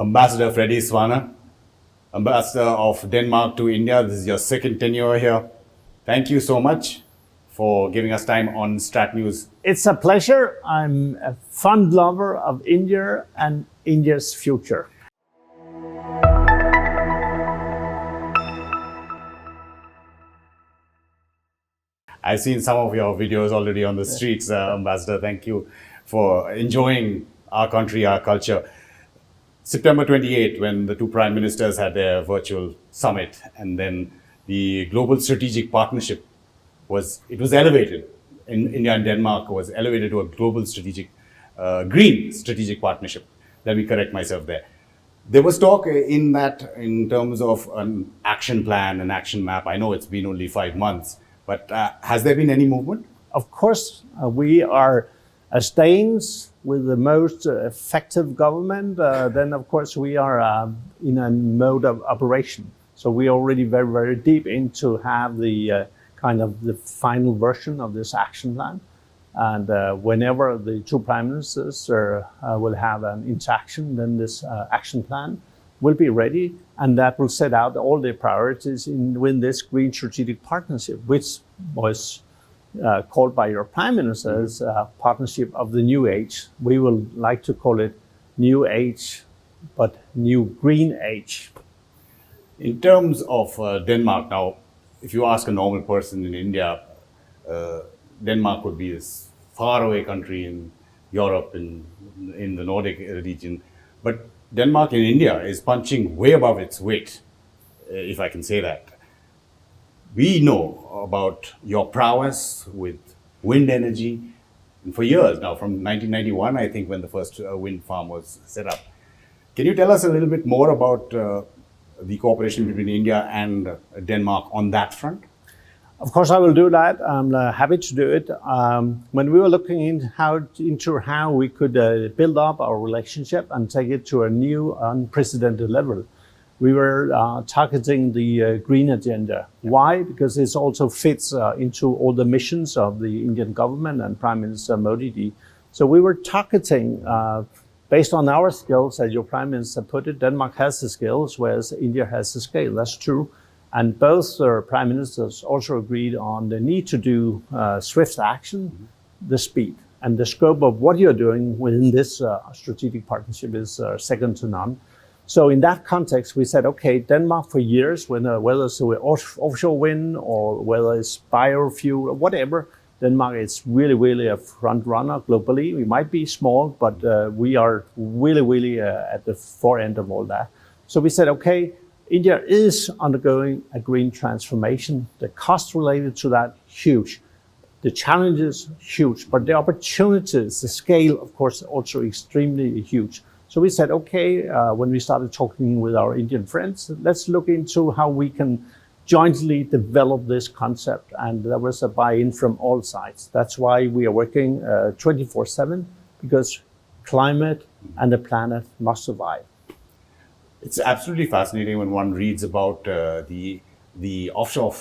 Ambassador Freddy Svane, Ambassador of Denmark to India. This is your second tenure here. Thank you so much for giving us time on StratNews. It's a pleasure. I'm a fond lover of India and India's future. I've seen some of your videos already on the streets, Ambassador. Thank you for enjoying our country, our culture. September 28, when the two prime ministers had their virtual summit, and then the global strategic partnership was elevated. India and Denmark was elevated to a global strategic, green strategic partnership. Let me correct myself there. There was talk in terms of an action plan, an action map. I know it's been only 5 months, but has there been any movement? Of course, we are as Danes with the most effective government. Then, of course, we are in a mode of operation. So we are already very, very deep into have the kind of the final version of this action plan. And whenever the two prime ministers will have an interaction, then this action plan will be ready, and that will set out all the priorities within this green strategic partnership, which was called by your prime minister as partnership of the new age. We will like to call it new age, but new green age. In terms of Denmark now, if you ask a normal person in India, Denmark would be this faraway country in Europe, in the Nordic region. But Denmark in India is punching way above its weight, if I can say that. We know about your prowess with wind energy, and for years now, from 1991, I think, when the first wind farm was set up. Can you tell us a little bit more about the cooperation between India and Denmark on that front? Of course, I will do that. I'm happy to do it. When we were looking into how we could build up our relationship and take it to a new unprecedented level, we were targeting the green agenda. Yeah. Why? Because this also fits into all the missions of the Indian government and Prime Minister Modi. So we were targeting, based on our skills, as your Prime Minister put it, Denmark has the skills, whereas India has the scale. That's true. And both prime ministers also agreed on the need to do swift action, the speed, and the scope of what you're doing within this strategic partnership is second to none. So in that context, we said, okay, Denmark for years, whether it's offshore wind or whether it's biofuel or whatever, Denmark is really, really a front runner globally. We might be small, but we are really, really at the forefront of all that. So we said, okay, India is undergoing a green transformation. The cost related to that, huge. The challenges, huge. But the opportunities, the scale, of course, also extremely huge. So we said, okay, when we started talking with our Indian friends, let's look into how we can jointly develop this concept. And there was a buy-in from all sides. That's why we are working 24/7, because climate and the planet must survive. It's absolutely fascinating when one reads about the offshore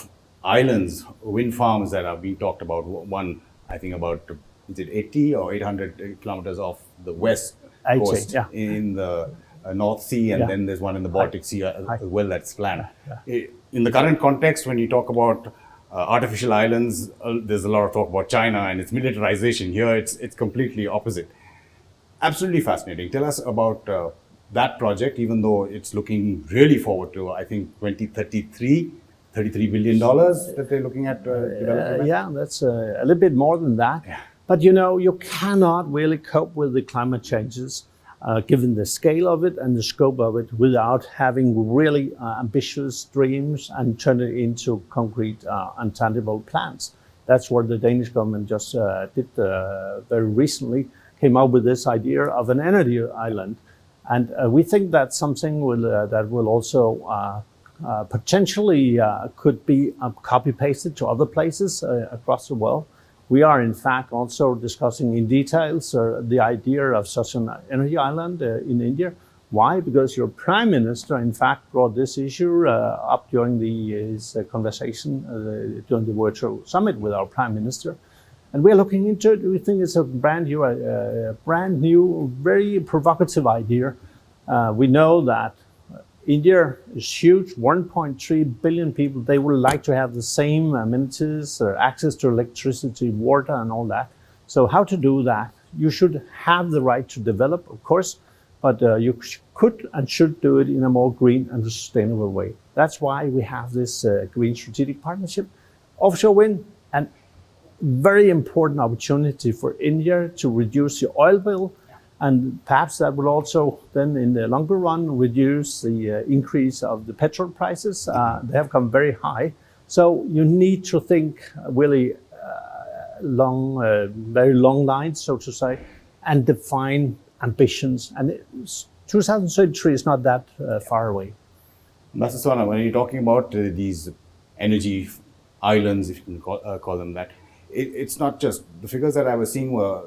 islands, wind farms that are being talked about. One, I think about, is it 80 or 800 kilometers off the west coast in the North Sea, and then there's one in the Baltic Sea as well that's planned. In the current context, when you talk about artificial islands, there's a lot of talk about China and its militarization. Here, it's completely opposite. Absolutely fascinating. Tell us about that project, even though it's looking really forward to, I think, 2033, $33 billion that they're looking at developing. Yeah, that's a little bit more than that. Yeah. But you cannot really cope with the climate changes, given the scale of it and the scope of it, without having really ambitious dreams and turn it into concrete and tangible plans. That's what the Danish government just did very recently, came up with this idea of an energy island. And we think that's something that will also potentially could be copy-pasted to other places across the world. We are, in fact, also discussing in details the idea of such an energy island in India. Why? Because your Prime Minister, in fact, brought this issue up during his conversation during the virtual summit with our Prime Minister. And we're looking into it. We think it's a brand new, very provocative idea. We know that India is huge, 1.3 billion people. They would like to have the same amenities, access to electricity, water, and all that. So how to do that? You should have the right to develop, of course, but you could and should do it in a more green and sustainable way. That's why we have this green strategic partnership. Offshore wind, and very important opportunity for India to reduce the oil bill, and perhaps that will also then in the longer run reduce the increase of the petrol prices. They have come very high. So you need to think really very long lines, so to say, and define ambitions. And 2033 is not that far away. Mr. Svane, when you're talking about these energy islands, if you can call them that, it's not just the figures that I was seeing were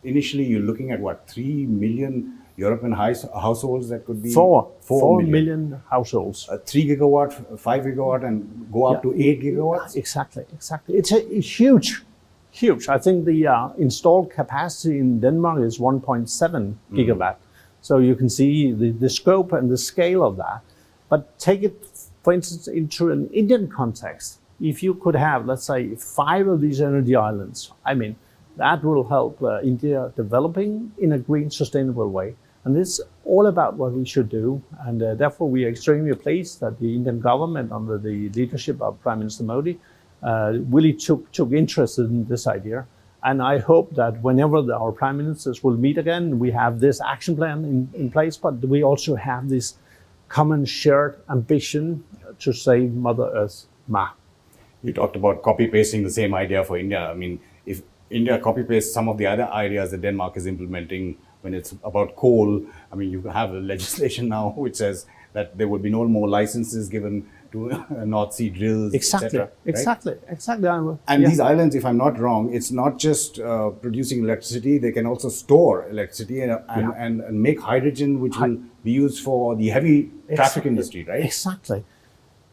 initially you're looking at what, 3 million European households that could be 4 million households, 3 gigawatt, 5 gigawatt, and go up to 8 gigawatts. Exactly. It's huge. I think the installed capacity in Denmark is 1.7 gigawatt. So you can see the scope and the scale of that. But take it, for instance, into an Indian context. If you could have, let's say, 5 of these energy islands, I mean, that will help India developing in a green, sustainable way. And it's all about what we should do. And therefore, we are extremely pleased that the Indian government, under the leadership of Prime Minister Modi, really took interest in this idea. And I hope that whenever our prime ministers will meet again, we have this action plan in place, but we also have this common shared ambition to save Mother Earth, Ma. You talked about copy-pasting the same idea for India. I mean, if India copy-pastes some of the other ideas that Denmark is implementing when it's about coal, I mean, you have a legislation now which says that there would be no more licenses given to North Sea drills, etc. Exactly. And these islands, if I'm not wrong, it's not just producing electricity, they can also store electricity and make hydrogen, which will be used for the heavy traffic industry, right? Exactly.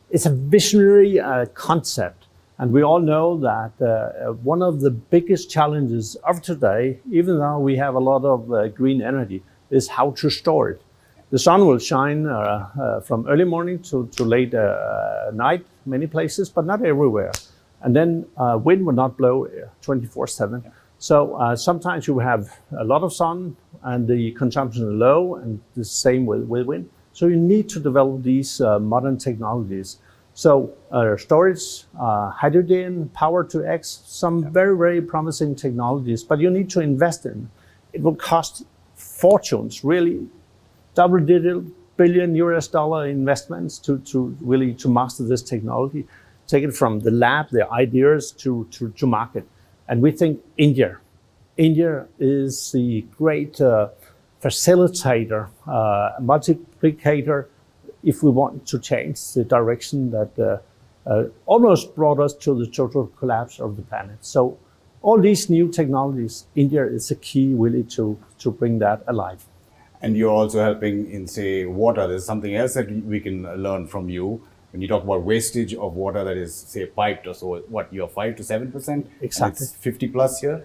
It's a visionary concept. And we all know that one of the biggest challenges of today, even though we have a lot of green energy, is how to store it. The sun will shine from early morning to late night, many places, but not everywhere. And then wind will not blow 24/7. So sometimes you have a lot of sun and the consumption is low, and the same with wind. So you need to develop these modern technologies. So storage, hydrogen, power to X, some very, very promising technologies, but you need to invest in. It will cost fortunes, really double-digit billion US dollar investments to really to master this technology, take it from the lab, the ideas to market. And we think India is the great facilitator, multiplicator, if we want to change the direction that almost brought us to the total collapse of the planet. So all these new technologies, India is a key really to bring that alive. And you're also helping in, say, water. There's something else that we can learn from you. When you talk about wastage of water that is, say, piped or so, what, you're 5 to 7%? Exactly. It's 50 plus here?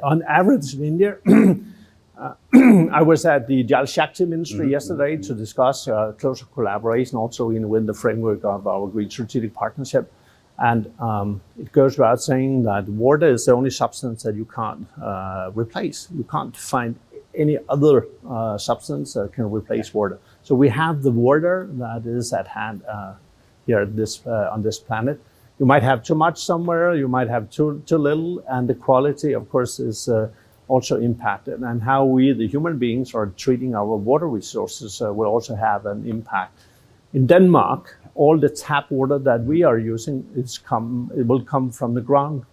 On average in India, I was at the Jal Shakti Ministry yesterday to discuss closer collaboration also within the framework of our Green Strategic Partnership. And it goes without saying that water is the only substance that you can't replace. You can't find any other substance that can replace water. So we have the water that is at hand here on this planet. You might have too much somewhere, you might have too little, and the quality, of course, is also impacted. And how we, the human beings, are treating our water resources will also have an impact. In Denmark, all the tap water that we are using, it will come from the ground.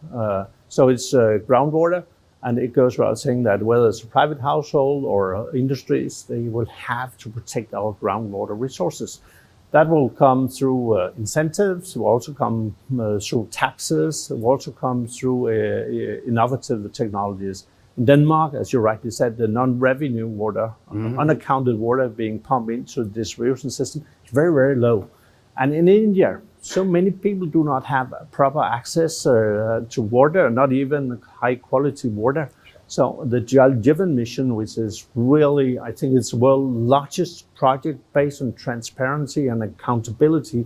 So it's groundwater. And it goes without saying that whether it's a private household or industries, they will have to protect our groundwater resources. That will come through incentives, it will also come through taxes, it will also come through innovative technologies. In Denmark, as you rightly said, the non-revenue water, unaccounted water being pumped into the distribution system is very, very low. And in India, so many people do not have proper access to water, not even high quality water. So the Jal Jeevan mission, which is really, I think it's the world's largest project based on transparency and accountability,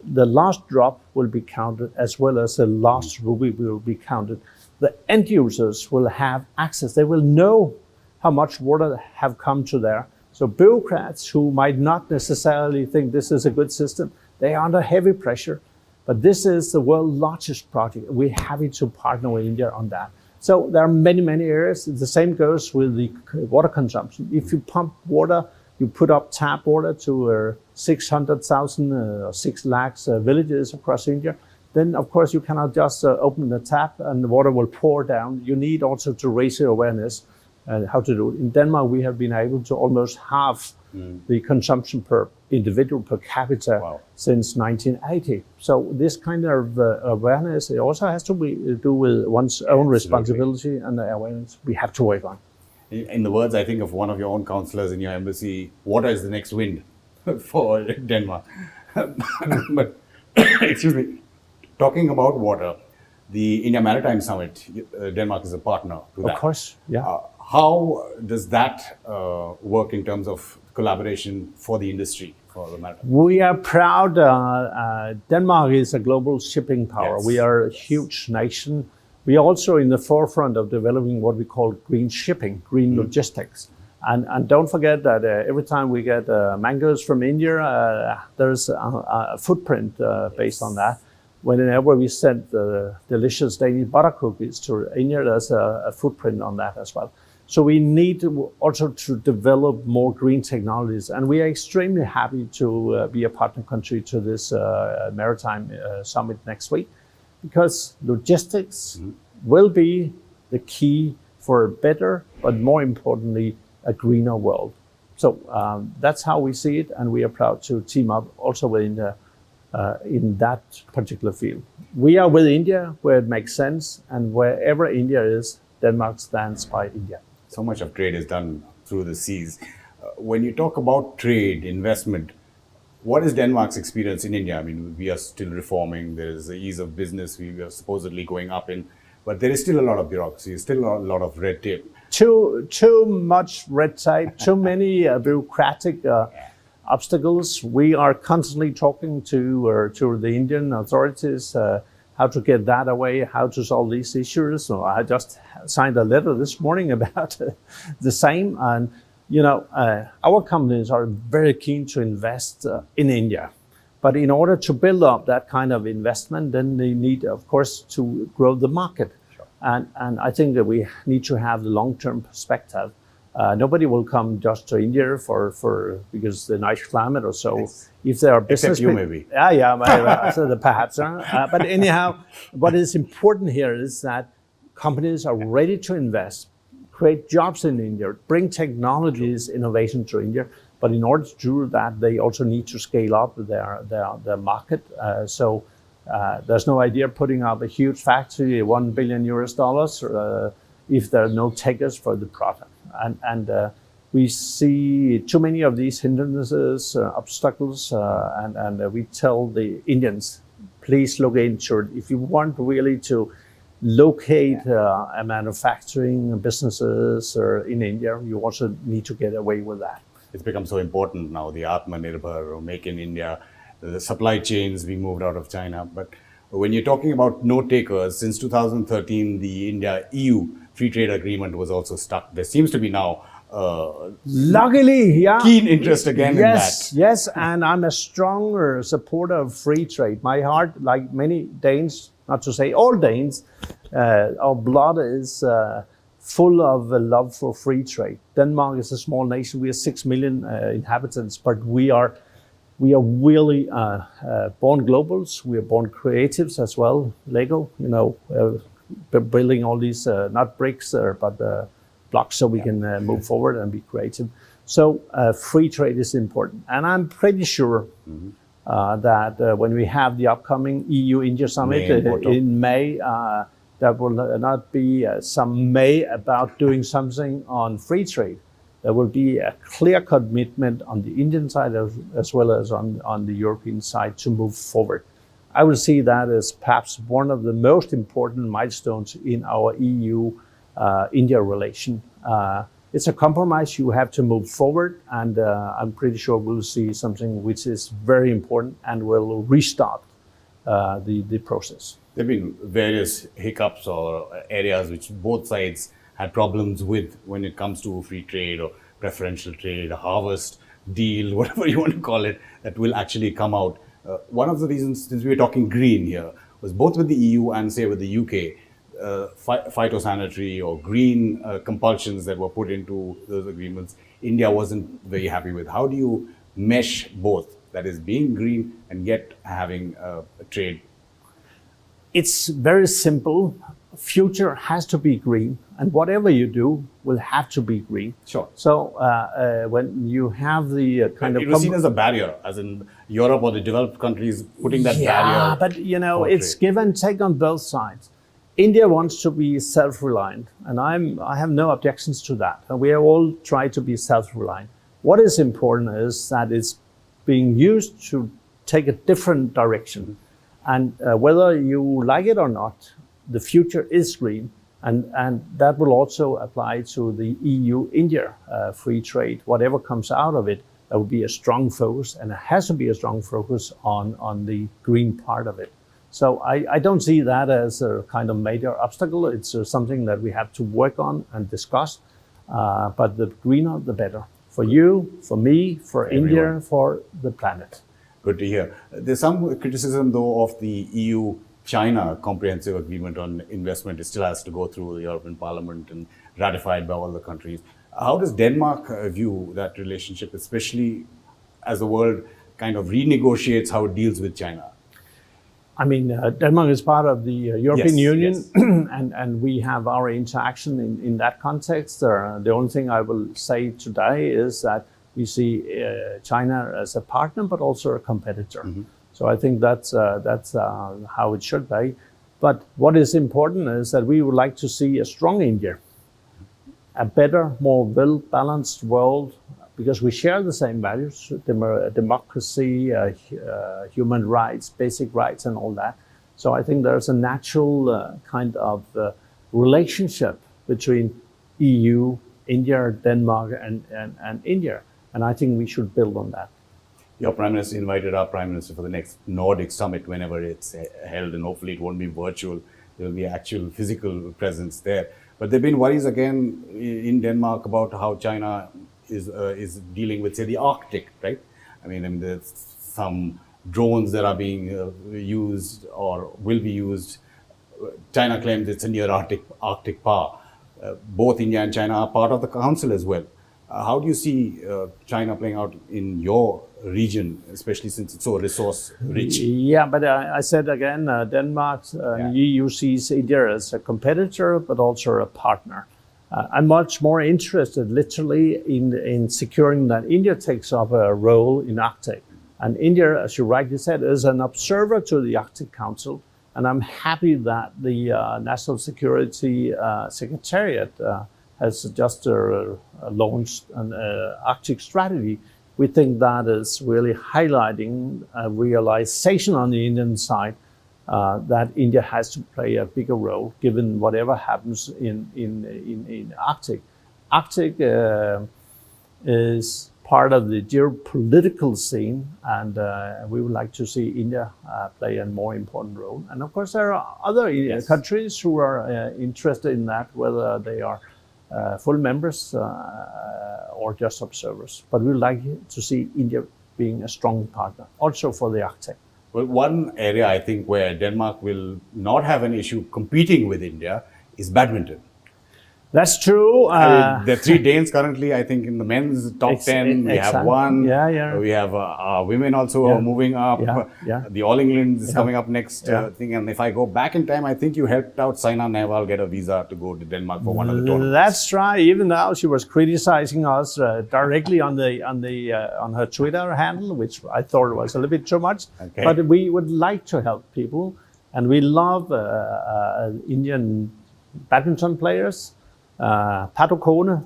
the last drop will be counted as well as the last ruby will be counted. The end users will have access. They will know how much water have come to there. So bureaucrats who might not necessarily think this is a good system, they are under heavy pressure. But this is the world's largest project. We're happy to partner with India on that. So there are many, many areas. The same goes with the water consumption. If you pump water, you put up tap water to 600,000 or 6 lakhs villages across India, then of course you cannot just open the tap and the water will pour down. You need also to raise your awareness how to do it. In Denmark, we have been able to almost halve the consumption per individual per capita since 1980. So this kind of awareness, it also has to do with one's own responsibility and the awareness we have to work on. In the words, I think, of one of your own counselors in your embassy, water is the next wind for Denmark. But, excuse me, talking about water, the India Maritime Summit, Denmark is a partner to that. Of course, yeah. How does that work in terms of collaboration for the industry, for the maritime? We are proud. Denmark is a global shipping power. Yes. We are a huge nation. We are also in the forefront of developing what we call green shipping, green logistics. And don't forget that every time we get mangoes from India, there's a footprint based on that. Whenever we send the delicious Danish butter cookies to India, there's a footprint on that as well. So we need also to develop more green technologies. And we are extremely happy to be a partner country to this Maritime Summit next week, because logistics will be the key for a better, but more importantly, a greener world. So that's how we see it, and we are proud to team up also with India in that particular field. We are with India where it makes sense, and wherever India is, Denmark stands by India. So much of trade is done through the seas. When you talk about trade, investment, what is Denmark's experience in India? I mean, we are still reforming. There is the ease of business we are supposedly going up in, but there is still a lot of bureaucracy, still a lot of red tape. Too much red tape, too many bureaucratic obstacles. We are constantly talking to the Indian authorities how to get that away, how to solve these issues. So I just signed a letter this morning about the same. And, you know, our companies are very keen to invest in India. But in order to build up that kind of investment, then they need, of course, to grow the market. Sure. And I think that we need to have the long-term perspective. Nobody will come just to India for because the nice climate or so. Yes. If there are business, except you maybe. So perhaps. But anyhow, what is important here is that companies are ready to invest, create jobs in India, bring technologies, innovation to India. But in order to do that, they also need to scale up their market. So there's no idea putting up a huge factory, $1 billion if there are no takers for the product. And we see too many of these hindrances, obstacles, and we tell the Indians, please look into it. If you want really to locate a manufacturing businesses in India, you also need to get away with that. It's become so important now, the Atmanirbhar or Make in India, the supply chains being moved out of China. But when you're talking about no takers, since 2013, the India-EU free trade agreement was also stuck. There seems to be now luckily, keen interest again in that. Yes, and I'm a stronger supporter of free trade. My heart, like many Danes, not to say all Danes, our blood is full of love for free trade. Denmark is a small nation. We are 6 million inhabitants, but we are really born globals. We are born creatives as well. Lego, you know, building all these not bricks but blocks so we can move forward and be creative. So free trade is important, and I'm pretty sure that when we have the upcoming EU-India Summit in May, there will not be some May about doing something on free trade. There will be a clear commitment on the Indian side as well as on the European side to move forward. I will see that as perhaps one of the most important milestones in our EU India relation. It's a compromise. You have to move forward, and I'm pretty sure we'll see something which is very important and will restart the process. There have been various hiccups or areas which both sides had problems with when it comes to free trade or preferential trade, harvest deal, whatever you want to call it, that will actually come out. One of the reasons, since we were talking green here, was both with the EU and say with the UK, phytosanitary or green compulsions that were put into those agreements, India wasn't very happy with. How do you mesh both, that is being green and yet having a trade? It's very simple. Future has to be green, and whatever you do will have to be green. Sure. So when you have the kind of... It was seen as a barrier, as in Europe or the developed countries putting that barrier. Yeah, but you know, it's give and take on both sides. India wants to be self-reliant, and I have no objections to that. And we all try to be self-reliant. What is important is that it's being used to take a different direction. And whether you like it or not, the future is green. And that will also apply to the EU-India free trade. Whatever comes out of it, there will be a strong focus, and it has to be a strong focus on the green part of it. So I don't see that as a kind of major obstacle. It's something that we have to work on and discuss. But the greener, the better. For you, for me, for India, for the planet. Good to hear. There's some criticism, though, of the EU-China comprehensive agreement on investment. It still has to go through the European Parliament and ratified by all the countries. How does Denmark view that relationship, especially as the world kind of renegotiates how it deals with China? I mean, Denmark is part of the European Union, yes. and we have our interaction in that context. The only thing I will say today is that we see China as a partner, but also a competitor. Mm-hmm. So I think that's how it should be. But what is important is that we would like to see a strong India, a better, more well-balanced world, because we share the same values, democracy, human rights, basic rights, and all that. So I think there's a natural kind of relationship between EU, India, Denmark, and India. And I think we should build on that. Your Prime Minister invited our Prime Minister for the next Nordic Summit whenever it's held, and hopefully it won't be virtual. There will be actual physical presence there. But there have been worries again in Denmark about how China is dealing with, say, the Arctic, right? I mean there's some drones that are being used or will be used. China claims it's a near Arctic power. Both India and China are part of the council as well. How do you see China playing out in your region, especially since it's so resource rich? Yeah, but I said again, Denmark, EU sees India as a competitor, but also a partner. I'm much more interested literally in securing that India takes up a role in Arctic. And India, as you rightly said, is an observer to the Arctic Council. And I'm happy that the National Security Secretariat has just launched an Arctic strategy. We think that is really highlighting a realization on the Indian side that India has to play a bigger role given whatever happens in Arctic. Arctic is part of the geopolitical scene, and we would like to see India play a more important role. And of course, there are other countries who are interested in that, whether they are full members or just observers. But we would like to see India being a strong partner, also for the Arctic. Well, one area I think where Denmark will not have an issue competing with India is badminton. That's true. There are 3 Danes currently, I think, in the men's top 10. We have one. Yeah. We have our women also are moving up. Yeah. The All England is coming up next thing. And if I go back in time, I think you helped out Saina Nehwal get a visa to go to Denmark for one of the tournaments. That's right. Even now, she was criticizing us directly on her Twitter handle, which I thought was a little bit too much. Okay. But we would like to help people, and we love Indian badminton players. Padukone,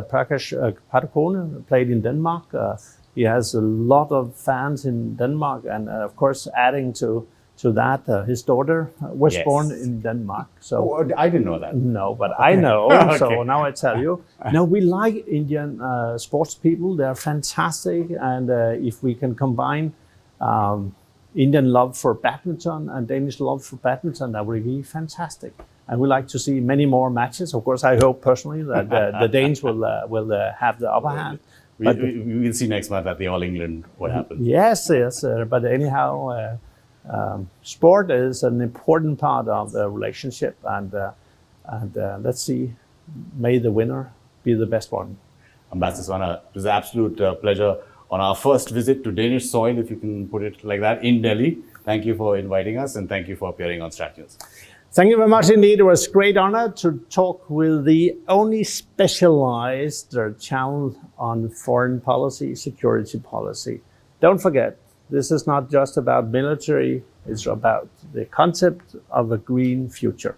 Prakash Padukone played in Denmark. He has a lot of fans in Denmark, and of course, adding to to that. His daughter was Yes. born in Denmark. So Oh, I didn't know that. no, but I know. Okay. So now I tell you. No, we like Indian sports people. They're fantastic, and if we can combine Indian love for badminton and Danish love for badminton, that would be fantastic. And we like to see many more matches. Of course, I hope personally that the Danes will have the upper hand. We will see next month at the All England what happens. Yes, yes. But anyhow, sport is an important part of the relationship, and let's see. May the winner be the best one. Ambassador Svane, it was an absolute pleasure on our first visit to Danish soil, if you can put it like that, in Delhi. Thank you for inviting us, and thank you for appearing on StratNews. Thank you very much indeed. It was a great honor to talk with the only specialized channel on foreign policy, security policy. Don't forget, this is not just about military, it's about the concept of a green future.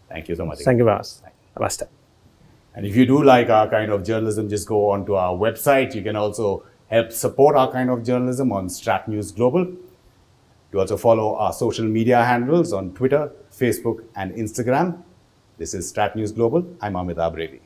Thank you so much. Thank you very much. Namaste. And if you do like our kind of journalism, just go onto our website. You can also help support our kind of journalism on StratNews Global. You also follow our social media handles on Twitter, Facebook, and Instagram. This is StratNews Global. I'm Amitabh Revi.